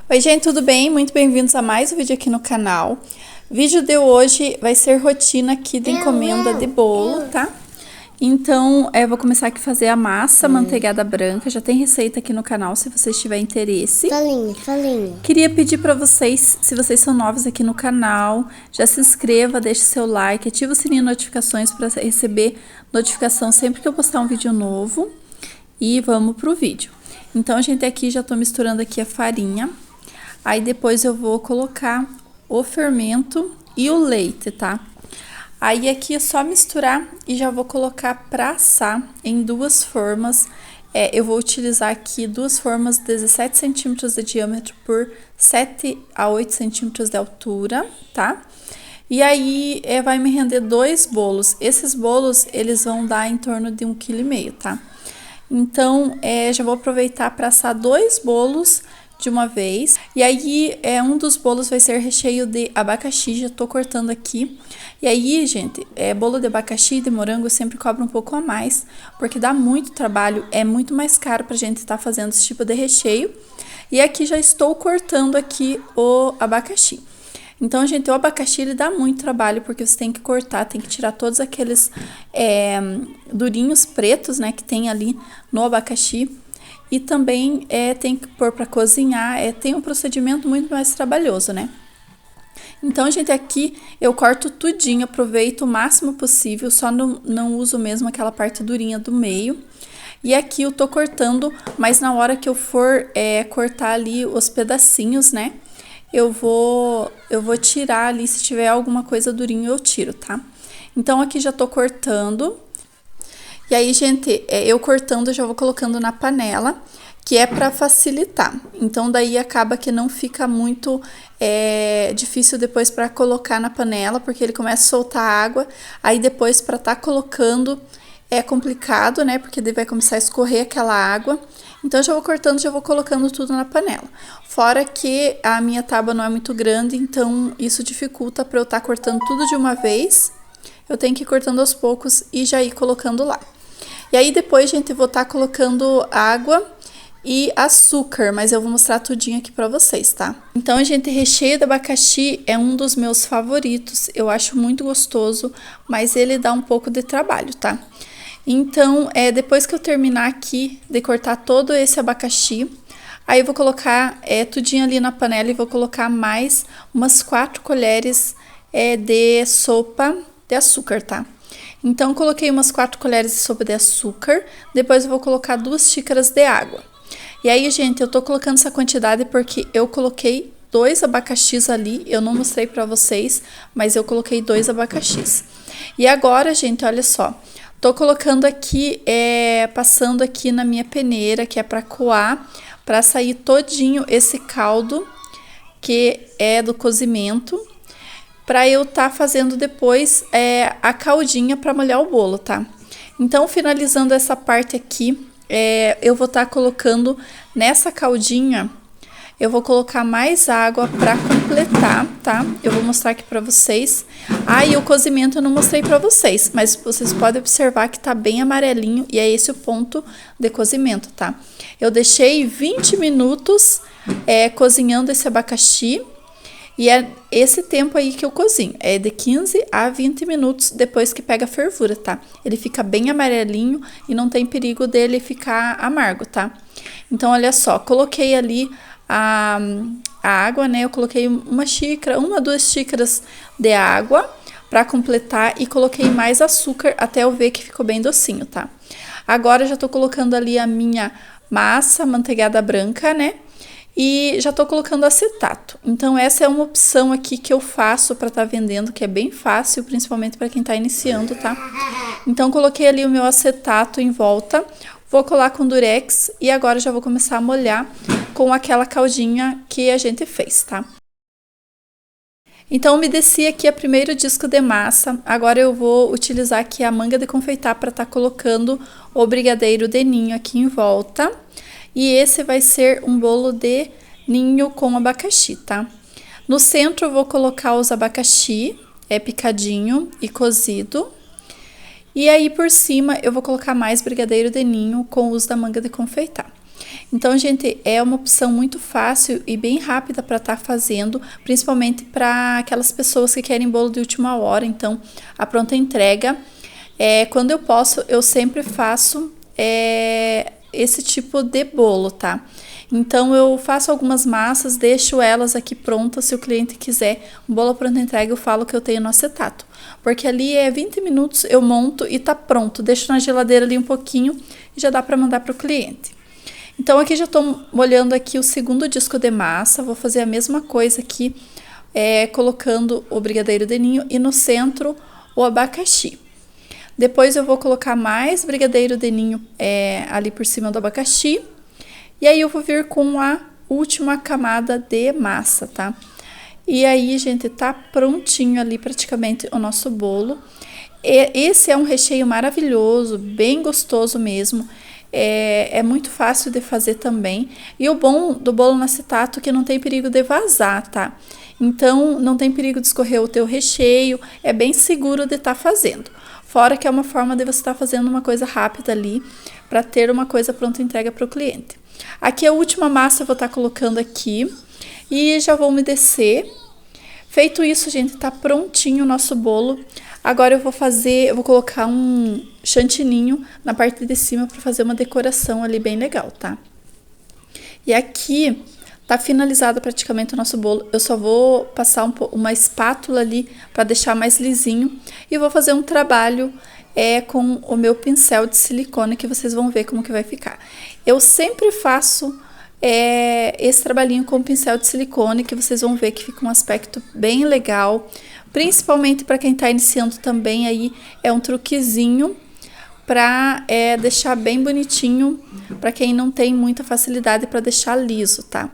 Oi gente, tudo bem? Muito bem-vindos a mais um vídeo aqui no canal. O vídeo de hoje vai ser rotina aqui de encomenda de bolo, tá? Então, eu vou começar aqui a fazer a massa manteigada branca. Já tem receita aqui no canal, se vocês tiverem interesse. Falinha. Queria pedir para vocês, se vocês são novos aqui no canal, já se inscreva, deixe seu like, ativa o sininho de notificações para receber notificação sempre que eu postar um vídeo novo. E vamos pro vídeo. Então, gente, aqui já tô misturando aqui a farinha. Aí depois eu vou colocar o fermento e o leite, tá? Aí aqui é só misturar e já vou colocar pra assar em duas formas. Eu vou utilizar aqui duas formas 17 centímetros de diâmetro por 7 a 8 centímetros de altura, tá? E aí vai me render dois bolos. Esses bolos, eles vão dar em torno de 1,5 kg, tá? Então, já vou aproveitar para assar dois bolos de uma vez. E aí, um dos bolos vai ser recheio de abacaxi, já tô cortando aqui. E aí, gente, bolo de abacaxi e de morango sempre cobra um pouco a mais, porque dá muito trabalho, é muito mais caro pra gente estar fazendo esse tipo de recheio. E aqui já estou cortando aqui o abacaxi. Então, gente, o abacaxi ele dá muito trabalho, porque você tem que cortar, tem que tirar todos aqueles durinhos pretos, né, que tem ali no abacaxi. E também tem que pôr para cozinhar, tem um procedimento muito mais trabalhoso, né? Então, gente, aqui eu corto tudinho, aproveito o máximo possível, só não uso mesmo aquela parte durinha do meio. E aqui eu tô cortando, mas na hora que eu for cortar ali os pedacinhos, né? Eu vou tirar ali, se tiver alguma coisa durinha eu tiro, tá? Então, aqui já tô cortando. E aí, gente, eu cortando, já vou colocando na panela, que é pra facilitar. Então, daí acaba que não fica muito difícil depois pra colocar na panela, porque ele começa a soltar água. Aí, depois, pra tá colocando, é complicado, né? Porque daí vai começar a escorrer aquela água. Então, já vou cortando, já vou colocando tudo na panela. Fora que a minha tábua não é muito grande, então isso dificulta pra eu estar cortando tudo de uma vez. Eu tenho que ir cortando aos poucos e já ir colocando lá. E aí depois, gente, eu vou estar colocando água e açúcar, mas eu vou mostrar tudinho aqui pra vocês, tá? Então, gente, recheio de abacaxi é um dos meus favoritos. Eu acho muito gostoso, mas ele dá um pouco de trabalho, tá? Então, depois que eu terminar aqui de cortar todo esse abacaxi, aí eu vou colocar tudinho ali na panela e vou colocar mais umas 4 colheres de sopa de açúcar, tá? Então, coloquei umas 4 colheres de sopa de açúcar, depois eu vou colocar 2 xícaras de água. E aí, gente, eu tô colocando essa quantidade porque eu coloquei 2 abacaxis ali, eu não mostrei pra vocês, mas eu coloquei 2 abacaxis. E agora, gente, olha só, tô colocando aqui, passando aqui na minha peneira, que é pra coar, pra sair todinho esse caldo, que é do cozimento, para eu tá fazendo depois a caldinha para molhar o bolo, tá? Então, finalizando essa parte aqui, eu vou estar colocando nessa caldinha, eu vou colocar mais água para completar, tá? Eu vou mostrar aqui para vocês. E o cozimento eu não mostrei para vocês, mas vocês podem observar que tá bem amarelinho e é esse o ponto de cozimento, tá? Eu deixei 20 minutos cozinhando esse abacaxi. E é esse tempo aí que eu cozinho, é de 15 a 20 minutos depois que pega a fervura, tá? Ele fica bem amarelinho e não tem perigo dele ficar amargo, tá? Então, olha só, coloquei ali a água, né? Eu coloquei uma, 2 xícaras de água para completar e coloquei mais açúcar até eu ver que ficou bem docinho, tá? Agora, já tô colocando ali a minha massa manteigada branca, né? E já tô colocando acetato. Então, essa é uma opção aqui que eu faço para estar vendendo, que é bem fácil, principalmente para quem tá iniciando, tá? Então, coloquei ali o meu acetato em volta, vou colar com durex e agora já vou começar a molhar com aquela caldinha que a gente fez, tá? Então, umedeci aqui o primeiro disco de massa. Agora eu vou utilizar aqui a manga de confeitar para estar colocando o brigadeiro de ninho aqui em volta. E esse vai ser um bolo de ninho com abacaxi, tá? No centro eu vou colocar os abacaxi, picadinho e cozido. E aí por cima eu vou colocar mais brigadeiro de ninho com o uso da manga de confeitar. Então, gente, é uma opção muito fácil e bem rápida para estar fazendo, principalmente para aquelas pessoas que querem bolo de última hora. Então, a pronta entrega, quando eu posso, eu sempre faço esse tipo de bolo, tá? Então, eu faço algumas massas, deixo elas aqui prontas. Se o cliente quiser um bolo pronta entrega, eu falo que eu tenho no acetato. Porque ali 20 minutos eu monto e tá pronto. Deixo na geladeira ali um pouquinho e já dá para mandar pro cliente. Então, aqui já tô molhando aqui o segundo disco de massa. Vou fazer a mesma coisa aqui, colocando o brigadeiro de ninho e no centro o abacaxi. Depois eu vou colocar mais brigadeiro de ninho ali por cima do abacaxi. E aí eu vou vir com a última camada de massa, tá? E aí, gente, tá prontinho ali praticamente o nosso bolo. Esse é um recheio maravilhoso, bem gostoso mesmo. É muito fácil de fazer também. E o bom do bolo no acetato é que não tem perigo de vazar, tá? Então, não tem perigo de escorrer o teu recheio. É bem seguro de estar fazendo. Fora que é uma forma de você estar fazendo uma coisa rápida ali, para ter uma coisa pronta entrega para o cliente. Aqui a última massa eu vou estar colocando aqui e já vou umedecer. Feito isso, gente, tá prontinho o nosso bolo. Agora eu vou colocar um chantininho na parte de cima para fazer uma decoração ali bem legal, tá? E aqui tá finalizado praticamente o nosso bolo. Eu só vou passar uma espátula ali para deixar mais lisinho e vou fazer um trabalho com o meu pincel de silicone, que vocês vão ver como que vai ficar. Eu sempre faço esse trabalhinho com pincel de silicone, que vocês vão ver que fica um aspecto bem legal, principalmente para quem tá iniciando também. Aí é um truquezinho para deixar bem bonitinho, para quem não tem muita facilidade para deixar liso, tá?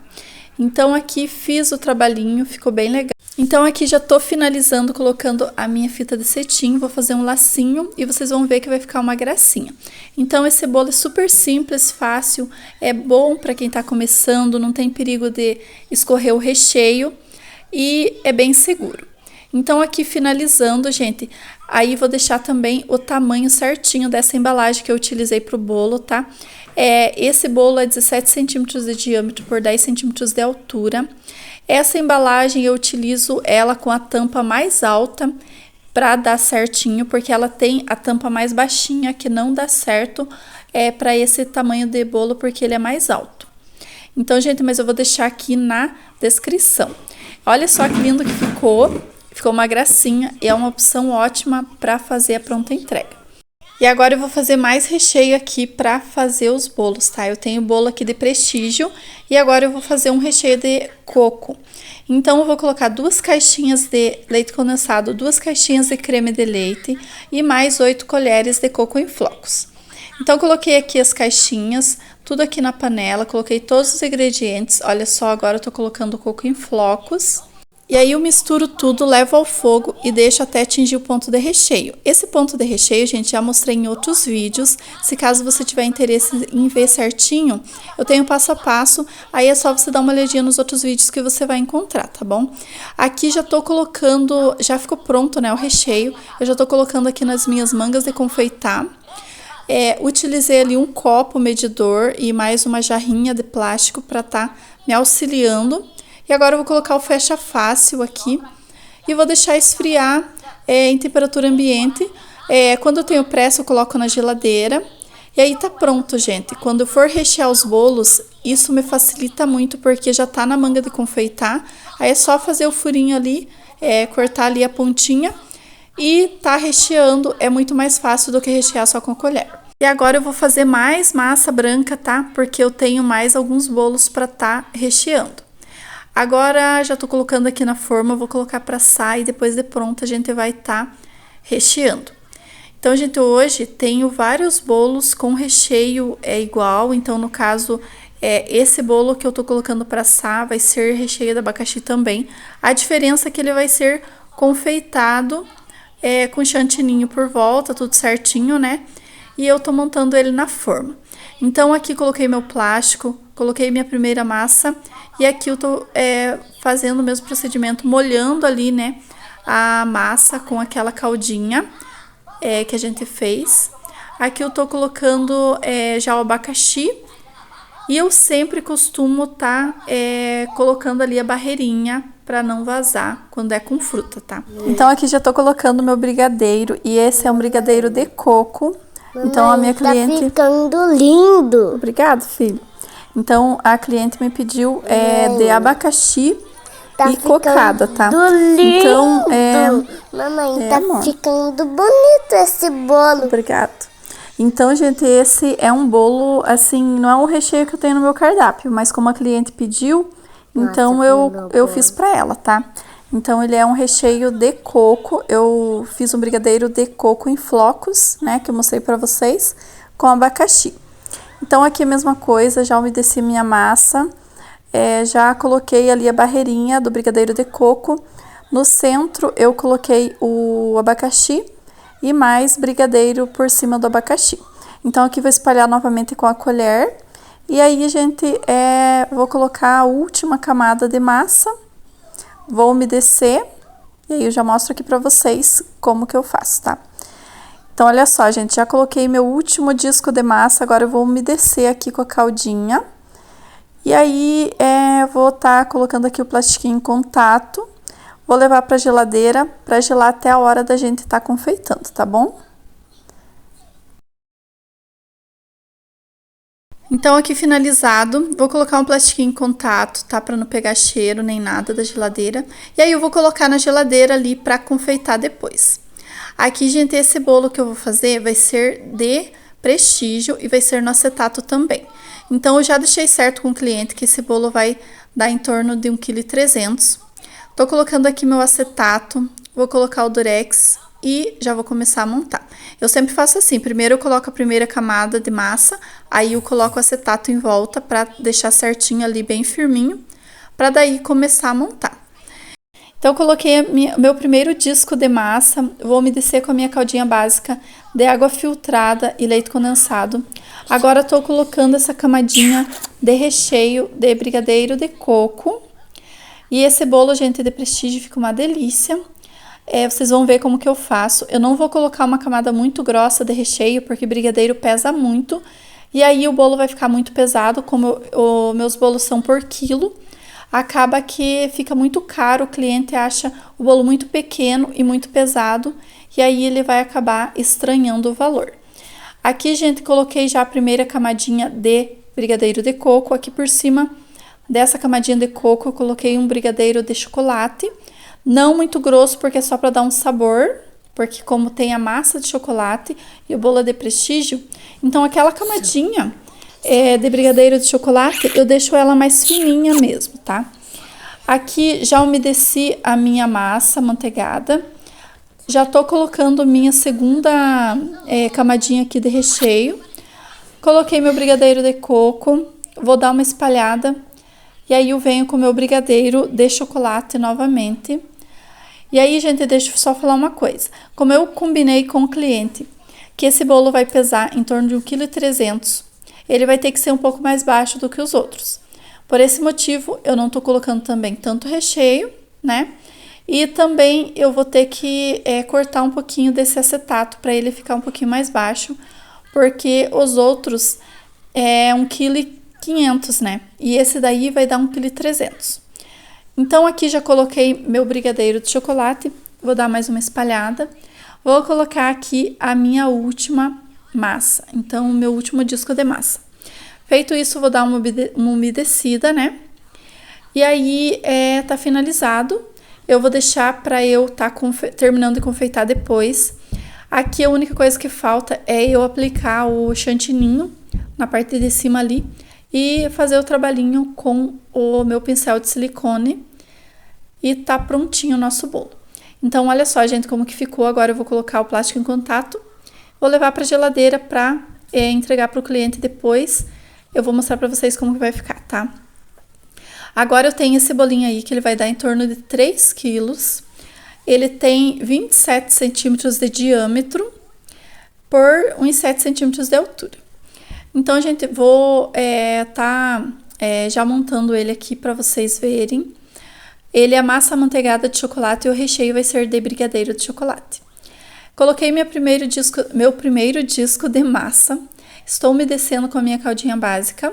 Então aqui fiz o trabalhinho, ficou bem legal. Então aqui já tô finalizando colocando a minha fita de cetim, vou fazer um lacinho e vocês vão ver que vai ficar uma gracinha. Então esse bolo é super simples, fácil, é bom para quem tá começando, não tem perigo de escorrer o recheio e é bem seguro. Então aqui finalizando, gente, aí vou deixar também o tamanho certinho dessa embalagem que eu utilizei pro bolo, tá? Esse bolo é 17 centímetros de diâmetro por 10 centímetros de altura. Essa embalagem eu utilizo ela com a tampa mais alta para dar certinho, porque ela tem a tampa mais baixinha que não dá certo para esse tamanho de bolo, porque ele é mais alto. Então, gente, mas eu vou deixar aqui na descrição. Olha só que lindo que ficou. Ficou uma gracinha e é uma opção ótima para fazer a pronta entrega. E agora eu vou fazer mais recheio aqui para fazer os bolos, tá? Eu tenho bolo aqui de prestígio e agora eu vou fazer um recheio de coco. Então, eu vou colocar 2 caixinhas de leite condensado, 2 caixinhas de creme de leite e mais 8 colheres de coco em flocos. Então, coloquei aqui as caixinhas, tudo aqui na panela, coloquei todos os ingredientes. Olha só, agora eu tô colocando o coco em flocos. E aí eu misturo tudo, levo ao fogo e deixo até atingir o ponto de recheio. Esse ponto de recheio, gente, já mostrei em outros vídeos. Se caso você tiver interesse em ver certinho, eu tenho passo a passo. Aí é só você dar uma olhadinha nos outros vídeos que você vai encontrar, tá bom? Aqui já tô colocando, já ficou pronto, né, o recheio. Eu já tô colocando aqui nas minhas mangas de confeitar. Utilizei ali um copo medidor e mais uma jarrinha de plástico para tá me auxiliando. E agora eu vou colocar o fecha fácil aqui e vou deixar esfriar em temperatura ambiente. Quando eu tenho pressa, eu coloco na geladeira. E aí tá pronto, gente. Quando eu for rechear os bolos, isso me facilita muito, porque já tá na manga de confeitar. Aí é só fazer o furinho ali, cortar ali a pontinha e tá recheando. É muito mais fácil do que rechear só com a colher. E agora eu vou fazer mais massa branca, tá? Porque eu tenho mais alguns bolos para tá recheando. Agora já tô colocando aqui na forma, vou colocar para assar e depois de pronto a gente vai estar recheando. Então, gente, hoje tenho vários bolos com recheio igual. Então, no caso, esse bolo que eu tô colocando para assar vai ser recheio de abacaxi também. A diferença é que ele vai ser confeitado com chantininho por volta, tudo certinho, né? E eu tô montando ele na forma. Então, aqui coloquei meu plástico, coloquei minha primeira massa e aqui eu tô fazendo o mesmo procedimento, molhando ali, né, a massa com aquela caldinha que a gente fez. Aqui eu tô colocando já o abacaxi E eu sempre costumo colocando ali a barreirinha para não vazar quando é com fruta, tá? Então aqui já tô colocando meu brigadeiro e esse é um brigadeiro de coco. Mamãe, então a minha cliente... tá ficando lindo. Obrigado, filho. Então a cliente me pediu de abacaxi e cocada, tá? Lindo. Então Mamãe, tá ficando bonito esse bolo. Obrigado. Então, gente, esse é um bolo, assim, não é um recheio que eu tenho no meu cardápio, mas como a cliente pediu, então eu fiz pra ela, tá? Então, ele é um recheio de coco, eu fiz um brigadeiro de coco em flocos, né, que eu mostrei pra vocês, com abacaxi. Então, aqui a mesma coisa, já umedeci minha massa, já coloquei ali a barreirinha do brigadeiro de coco. No centro, eu coloquei o abacaxi e mais brigadeiro por cima do abacaxi. Então, aqui vou espalhar novamente com a colher. E aí, gente, vou colocar a última camada de massa. Vou umedecer. E aí, eu já mostro aqui pra vocês como que eu faço, tá? Então, olha só, gente, já coloquei meu último disco de massa. Agora, eu vou umedecer aqui com a caldinha. E aí, vou estar colocando aqui o plastiquinho em contato. Vou levar pra geladeira pra gelar até a hora da gente estar confeitando, tá bom? Então, aqui finalizado, vou colocar um plastiquinho em contato, tá? Pra não pegar cheiro nem nada da geladeira. E aí, eu vou colocar na geladeira ali pra confeitar depois. Aqui, gente, esse bolo que eu vou fazer vai ser de prestígio e vai ser no acetato também. Então, eu já deixei certo com o cliente que esse bolo vai dar em torno de 1,3 kg. Tô colocando aqui meu acetato, vou colocar o durex e já vou começar a montar. Eu sempre faço assim, primeiro eu coloco a primeira camada de massa, aí eu coloco o acetato em volta pra deixar certinho ali, bem firminho, pra daí começar a montar. Então, eu coloquei meu primeiro disco de massa, vou umedecer com a minha caldinha básica de água filtrada e leite condensado. Agora, tô colocando essa camadinha de recheio de brigadeiro de coco. E esse bolo, gente, de prestígio fica uma delícia. Vocês vão ver como que eu faço. Eu não vou colocar uma camada muito grossa de recheio, porque brigadeiro pesa muito. E aí o bolo vai ficar muito pesado, como meus bolos são por quilo. Acaba que fica muito caro, o cliente acha o bolo muito pequeno e muito pesado. E aí ele vai acabar estranhando o valor. Aqui, gente, coloquei já a primeira camadinha de brigadeiro de coco. Aqui por cima dessa camadinha de coco, eu coloquei um brigadeiro de chocolate. Não muito grosso, porque é só para dar um sabor. Porque como tem a massa de chocolate e o bolo é de prestígio, então aquela camadinha de brigadeiro de chocolate, eu deixo ela mais fininha mesmo, tá? Aqui já umedeci a minha massa manteigada. Já tô colocando minha segunda camadinha aqui de recheio. Coloquei meu brigadeiro de coco. Vou dar uma espalhada. E aí eu venho com o meu brigadeiro de chocolate novamente. E aí, gente, deixa eu só falar uma coisa. Como eu combinei com o cliente que esse bolo vai pesar em torno de 1,3 kg, ele vai ter que ser um pouco mais baixo do que os outros. Por esse motivo, eu não tô colocando também tanto recheio, né? E também eu vou ter que cortar um pouquinho desse acetato para ele ficar um pouquinho mais baixo, porque os outros é 1,5 kg, né? E esse daí vai dar 1,3 kg. Então, aqui já coloquei meu brigadeiro de chocolate, vou dar mais uma espalhada. Vou colocar aqui a minha última massa, então o meu último disco de massa. Feito isso, vou dar uma umedecida, né? E aí, tá finalizado. Eu vou deixar para eu terminando de confeitar depois. Aqui a única coisa que falta é eu aplicar o chantininho na parte de cima ali e fazer o trabalhinho com o meu pincel de silicone e tá prontinho o nosso bolo. Então, olha só, gente, como que ficou. Agora eu vou colocar o plástico em contato, vou levar pra geladeira pra entregar pro cliente depois. Eu vou mostrar pra vocês como que vai ficar, tá? Agora eu tenho esse bolinho aí que ele vai dar em torno de 3 quilos. Ele tem 27 centímetros de diâmetro por uns 7 centímetros de altura. Então, gente, vou já montando ele aqui para vocês verem. Ele é massa amanteigada de chocolate e o recheio vai ser de brigadeiro de chocolate. Coloquei meu primeiro disco de massa. Estou umedecendo com a minha caldinha básica.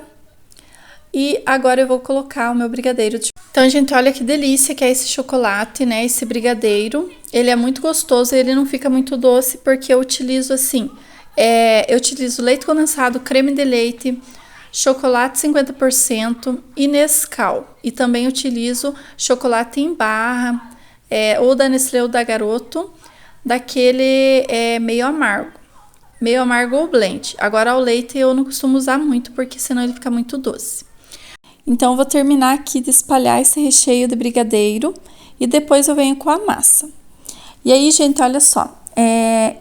E agora eu vou colocar o meu brigadeiro. Então, gente, olha que delícia que é esse chocolate, né? Esse brigadeiro. Ele é muito gostoso e ele não fica muito doce porque eu utilizo assim... eu utilizo leite condensado, creme de leite, chocolate 50% e Nescau. E também utilizo chocolate em barra, ou da Nestlé ou da Garoto, daquele meio amargo. Meio amargo ou blend. Agora o leite eu não costumo usar muito, porque senão ele fica muito doce. Então eu vou terminar aqui de espalhar esse recheio de brigadeiro e depois eu venho com a massa. E aí, gente, olha só.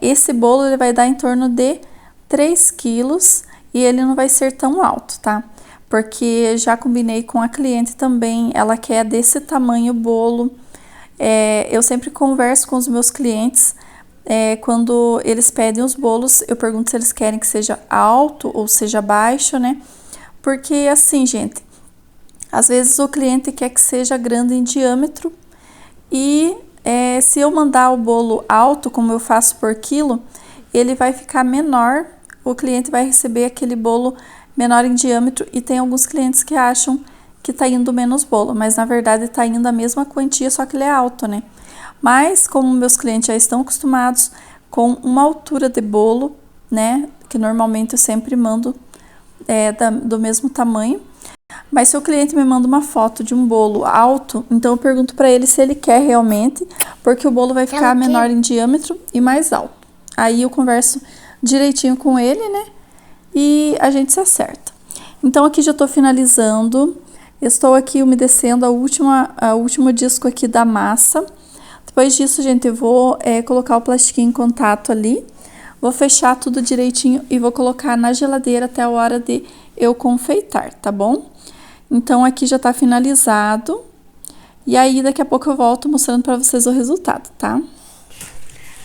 Esse bolo ele vai dar em torno de 3 quilos e ele não vai ser tão alto, tá? Porque já combinei com a cliente também, ela quer desse tamanho o bolo. Eu sempre converso com os meus clientes, quando eles pedem os bolos, eu pergunto se eles querem que seja alto ou seja baixo, né? Porque assim, gente, às vezes o cliente quer que seja grande em diâmetro e se eu mandar o bolo alto, como eu faço por quilo, ele vai ficar menor, o cliente vai receber aquele bolo menor em diâmetro e tem alguns clientes que acham que tá indo menos bolo, mas na verdade tá indo a mesma quantia, só que ele é alto, né? Mas como meus clientes já estão acostumados com uma altura de bolo, né, que normalmente eu sempre mando do mesmo tamanho. Mas se o cliente me manda uma foto de um bolo alto, então eu pergunto para ele se ele quer realmente, porque o bolo vai ficar menor em diâmetro e mais alto. Aí eu converso direitinho com ele, né? E a gente se acerta. Então aqui já tô finalizando. Estou aqui umedecendo o último disco aqui da massa. Depois disso, gente, eu vou colocar o plastiquinho em contato ali. Vou fechar tudo direitinho e vou colocar na geladeira até a hora de eu confeitar, tá bom? Então, aqui já tá finalizado. E aí, daqui a pouco eu volto mostrando pra vocês o resultado, tá?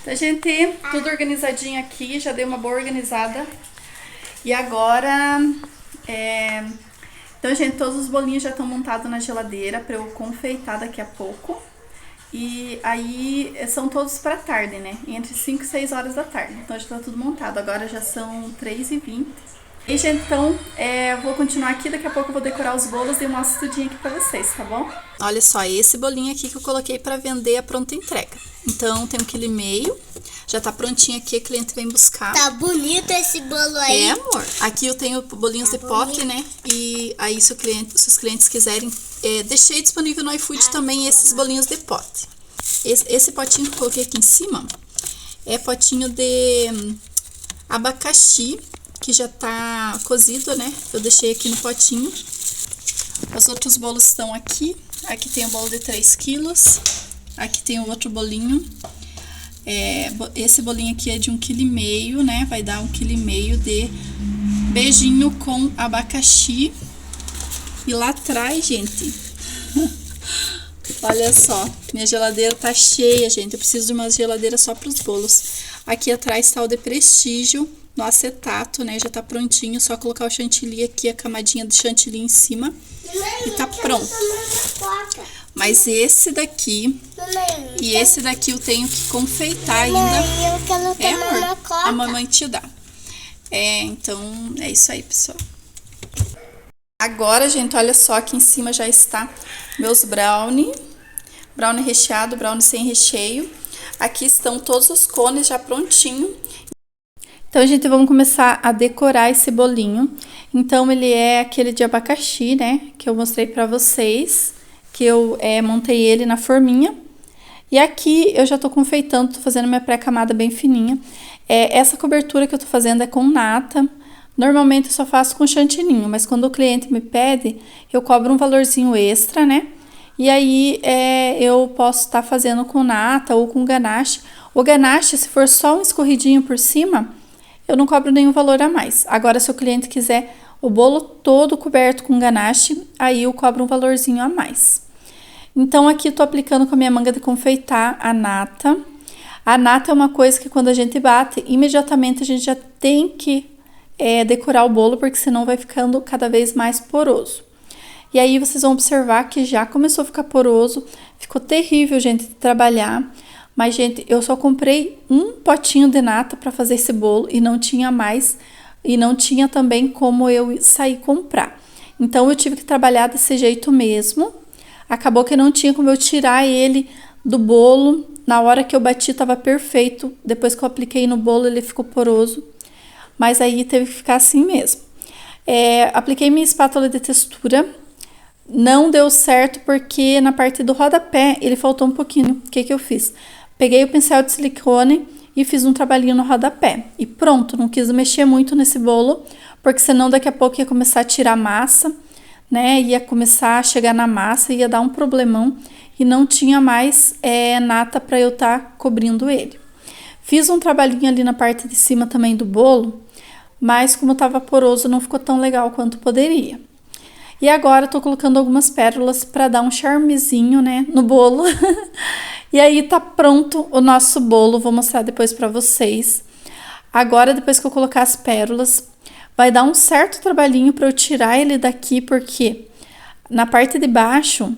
Então, gente, tudo organizadinho aqui. Já dei uma boa organizada. E agora... Então, gente, todos os bolinhos já estão montados na geladeira pra eu confeitar daqui a pouco. E aí, são todos pra tarde, né? Entre 5 e 6 horas da tarde. Então, já tá tudo montado. Agora já são 3h20. E, gente, então, vou continuar aqui. Daqui a pouco eu vou decorar os bolos e eu mostro tudinho aqui pra vocês, tá bom? Olha só, esse bolinho aqui que eu coloquei pra vender a pronta entrega. Então, tem 1,5 kg. Já tá prontinho aqui, a cliente vem buscar. Tá bonito esse bolo aí. Amor. Aqui eu tenho bolinhos de pote, né? E aí, se os clientes quiserem... deixei disponível no iFood também esses bolinhos de pote. Esse potinho que eu coloquei aqui em cima é potinho de abacaxi, que já tá cozido, né? Eu deixei aqui no potinho. Os outros bolos estão aqui. Aqui tem o bolo de 3 quilos. Aqui tem o outro bolinho. Esse bolinho aqui é de 1,5 kg, né? Vai dar 1,5 kg de beijinho com abacaxi. E lá atrás, gente, olha só, minha geladeira tá cheia, gente. Eu preciso de uma geladeira só para os bolos. Aqui atrás tá o de prestígio no acetato, né? Já tá prontinho, só colocar o chantilly aqui, a camadinha de chantilly em cima. E tá pronto. Mas esse daqui e esse daqui eu tenho que confeitar ainda. Eu quero tomar uma coca. A mamãe te dá. Então é isso aí, pessoal. Agora, gente, olha só, aqui em cima já está meus brownie recheado, brownie sem recheio. Aqui estão todos os cones já prontinho. Então, gente, vamos começar a decorar esse bolinho. Então, ele é aquele de abacaxi, né, que eu mostrei pra vocês, que eu montei ele na forminha. E aqui eu já tô confeitando, tô fazendo minha pré-camada bem fininha. Essa cobertura que eu tô fazendo é com nata. Normalmente eu só faço com chantininho, mas quando o cliente me pede, eu cobro um valorzinho extra, né? E aí eu posso estar fazendo com nata ou com ganache. O ganache, se for só um escorridinho por cima, eu não cobro nenhum valor a mais. Agora, se o cliente quiser o bolo todo coberto com ganache, aí eu cobro um valorzinho a mais. Então, aqui eu tô aplicando com a minha manga de confeitar a nata. A nata é uma coisa que quando a gente bate, imediatamente a gente já tem que decorar o bolo, porque senão vai ficando cada vez mais poroso. E aí vocês vão observar que já começou a ficar poroso, ficou terrível, gente, de trabalhar. Mas, gente, eu só comprei um potinho de nata para fazer esse bolo e não tinha mais, e não tinha também como eu sair comprar. Então eu tive que trabalhar desse jeito mesmo. Acabou que não tinha como eu tirar ele do bolo. Na hora que eu bati estava perfeito. Depois que eu apliquei no bolo ele ficou poroso. Mas aí teve que ficar assim mesmo. Apliquei minha espátula de textura. Não deu certo porque na parte do rodapé ele faltou um pouquinho. O que eu fiz? Peguei o pincel de silicone e fiz um trabalhinho no rodapé. E pronto, não quis mexer muito nesse bolo, porque senão daqui a pouco ia começar a tirar massa, né? Ia começar a chegar na massa, ia dar um problemão e não tinha mais nata para eu estar cobrindo ele. Fiz um trabalhinho ali na parte de cima também do bolo, mas como estava poroso não ficou tão legal quanto poderia. E agora eu tô colocando algumas pérolas para dar um charmezinho, né, no bolo. E aí tá pronto o nosso bolo, vou mostrar depois para vocês. Agora, depois que eu colocar as pérolas, vai dar um certo trabalhinho para eu tirar ele daqui, porque na parte de baixo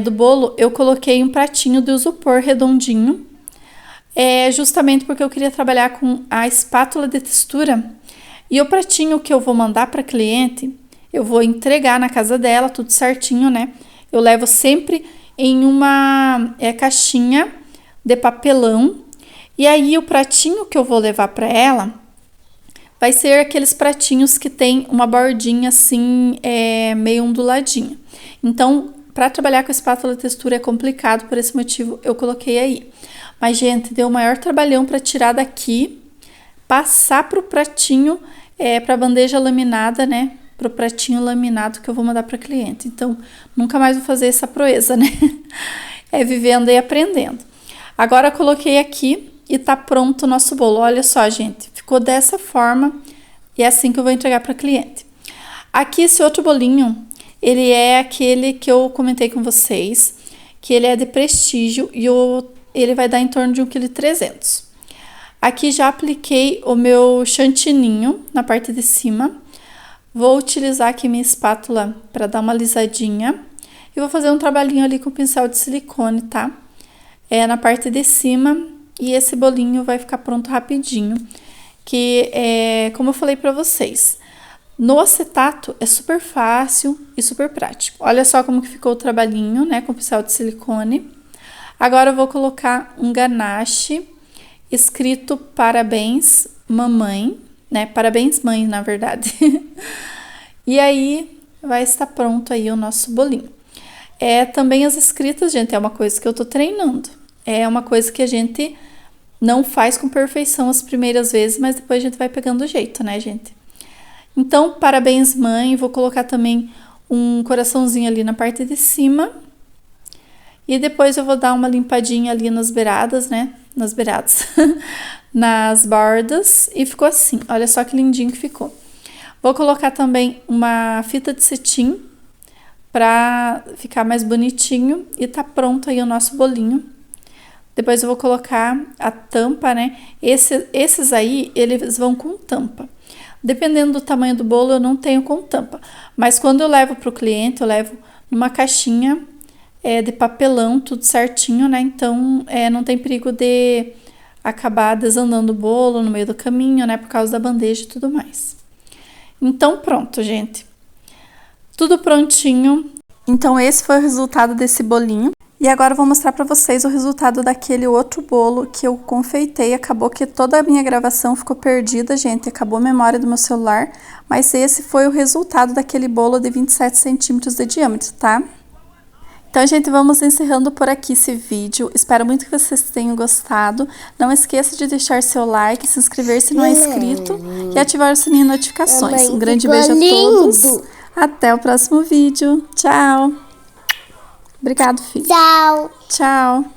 do bolo eu coloquei um pratinho de isopor redondinho, justamente porque eu queria trabalhar com a espátula de textura. E o pratinho que eu vou mandar para cliente, eu vou entregar na casa dela, tudo certinho, né? Eu levo sempre em uma caixinha de papelão. E aí o pratinho que eu vou levar para ela vai ser aqueles pratinhos que tem uma bordinha assim, meio onduladinha. Então, para trabalhar com a espátula de textura é complicado, por esse motivo eu coloquei aí. Mas, gente, deu o maior trabalhão para tirar daqui, passar pro pratinho, pra bandeja laminada, né? Pro pratinho laminado que eu vou mandar para cliente. Então, nunca mais vou fazer essa proeza, né? Vivendo e aprendendo. Agora, eu coloquei aqui e tá pronto o nosso bolo. Olha só, gente, ficou dessa forma e é assim que eu vou entregar para cliente. Aqui, esse outro bolinho, ele é aquele que eu comentei com vocês, que ele é de prestígio e ele vai dar em torno de 1,3 kg. Aqui já apliquei o meu chantininho na parte de cima. Vou utilizar aqui minha espátula para dar uma alisadinha. E vou fazer um trabalhinho ali com o pincel de silicone, tá? Na parte de cima. E esse bolinho vai ficar pronto rapidinho. Que como eu falei para vocês, no acetato é super fácil e super prático. Olha só como que ficou o trabalhinho, né? Com o pincel de silicone. Agora eu vou colocar um ganache escrito parabéns mamãe, né? Parabéns mãe, na verdade. E aí vai estar pronto aí o nosso bolinho. Também as escritas, gente, é uma coisa que eu tô treinando. É uma coisa que a gente não faz com perfeição as primeiras vezes, mas depois a gente vai pegando o jeito, né, gente? Então, parabéns mãe, vou colocar também um coraçãozinho ali na parte de cima. E depois eu vou dar uma limpadinha ali nas beiradas, né? Nas beiradas. Nas bordas. E ficou assim. Olha só que lindinho que ficou. Vou colocar também uma fita de cetim pra ficar mais bonitinho. E tá pronto aí o nosso bolinho. Depois eu vou colocar a tampa, né? Esses aí, eles vão com tampa. Dependendo do tamanho do bolo, eu não tenho com tampa. Mas quando eu levo pro cliente, eu levo numa caixinha de papelão, tudo certinho, né? Então, não tem perigo de acabar desandando o bolo no meio do caminho, né? Por causa da bandeja e tudo mais. Então, pronto, gente. Tudo prontinho. Então, esse foi o resultado desse bolinho. E agora eu vou mostrar pra vocês o resultado daquele outro bolo que eu confeitei. Acabou que toda a minha gravação ficou perdida, gente. Acabou a memória do meu celular. Mas esse foi o resultado daquele bolo de 27 centímetros de diâmetro, tá? Então, gente, vamos encerrando por aqui esse vídeo. Espero muito que vocês tenham gostado. Não esqueça de deixar seu like, se inscrever se não é inscrito e ativar o sininho de notificações. Um grande beijo a todos. Até o próximo vídeo. Tchau. Obrigado, filho. Tchau. Tchau.